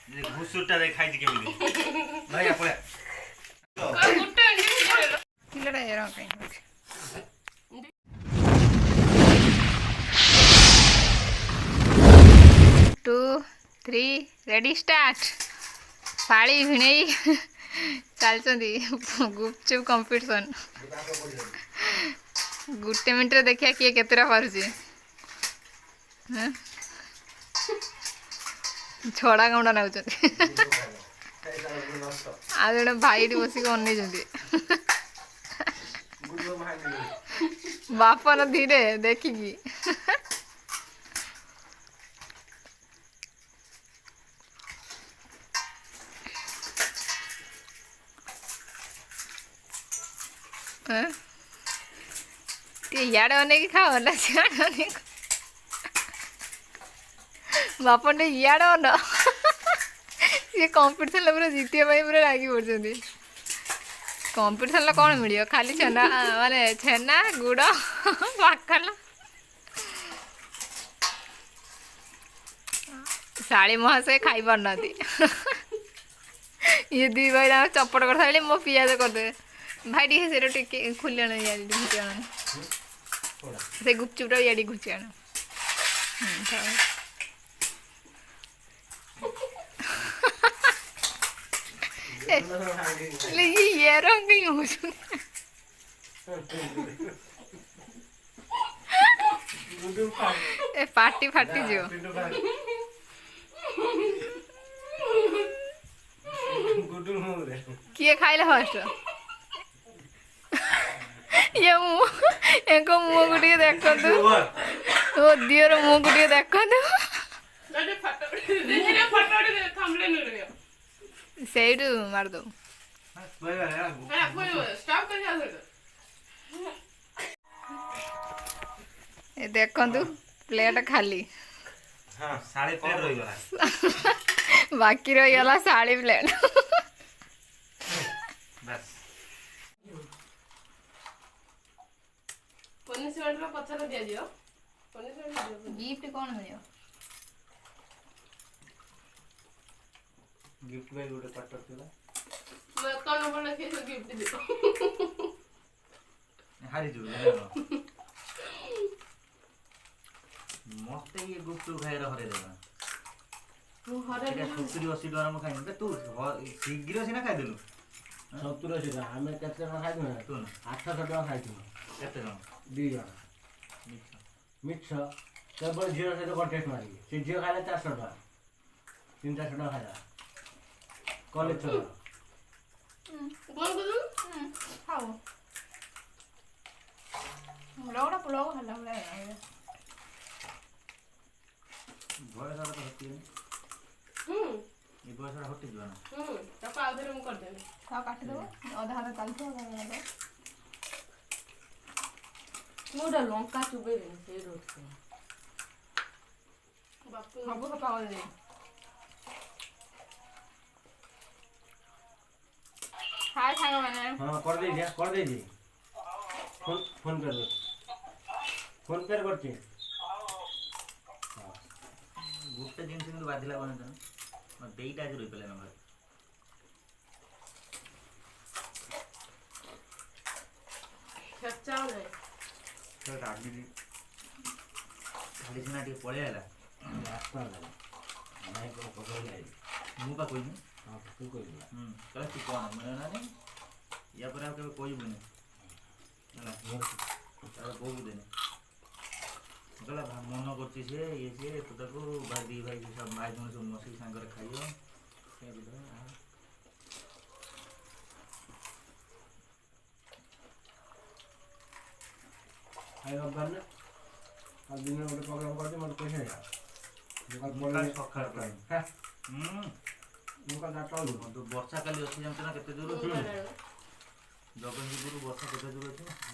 घुसुरटा दे खाइ के मिली भाई आपले गुट्टे अंडे किलोटा हेर कहीं 2 3 रेडी स्टार्ट फाड़ी भिणे चलती गुपचुप कंपिटिशन गोटे मिनट देखिए किए केतरा पारुची छड़ा गौंडा नाउ आ जड़े भाई बसिक अन बापा न धीरे देखिकी इे अनेक खाओ ना सियाड़े अनेक बापन इे अन सी कंपिटिशन पूरा जीतिया पूरा लगी पड़ते कंपिटिशन कौन मिल खाली छेना माने छेना गुड़ पाखल शाड़ी महाशय खाई पारना ये दी भाई चपट कर सारे मो पियाज करदे भाई टी से टिके खुले या घुची आना से गुपचुपटा या घुची आना ये रंग हो पार्टी फाटी जो किए खाइले फर्स्ट ये मुँह को टे देख ओ दियर मुँह को टे देख ସେଇଠୁ ମାରିଦଉ ଏ ଦେଖନ୍ତୁ ପ୍ଲେଟ ଖାଲି ବାକି ରହିଗଲା ଶାଢ଼ୀ ପ୍ଲେଟ गिफ्ट कौन मिलियो गिफ्ट में गोटे पार्टनर थिला मैं कौन बोले के गिफ्ट दे हारी जो मस्त ये गुप्त खाइ रे हरे देबा तू हरे 70 80 डॉलर में खाइ तू शीघ्र सिना खाइ देलु 70 80 हमें केते ना खाइ न तू 800 टका खाइ तू केते जण 2 जण मिक्स केवल जीरो से तो कॉन्टेस्ट मारी से जीरो खाइले 400 टका 300 टका खाइला कॉलेज चलो बोल दू खाओ लोड़ा पुलाव हल्ला हल्ला है भय सारा तो होती है ये भय सारा होती जो ना तब आधे रूम कर देने खाओ काट दो आधा आधा काट दो आधा मोड़ा लंका चुबे रे से रोट से बापू बाबू का पाव दे हाय सांग माने हां कर दे जी फोन कर दे फोन पे करती गुप्त जिन सिंदु बाधिला बन जन म देईटा जे रोइ पेले नंबर खर्चा ले तो रागी खाली सिना टी पळे आला रास्ता ना नहीं को पकड़ ले मु बा कोई नहीं हां तू कोई नहीं कहला तू कोन मन ना नहीं या पर के कोई बने ना तार बोल देने कहला मन करछि से ये से तो ताको भाई भाई सब भाई जन सब मसी संगर खाइयो से बुझा आइ रब्बान अब दिन में प्रोग्राम कर दे मत पैसा या दुकान बोले सखर कर हां दुकान दाटा तो वर्षा काली अछि जानते ना केते दूर जगन गुरु वर्षा केते दूर अछि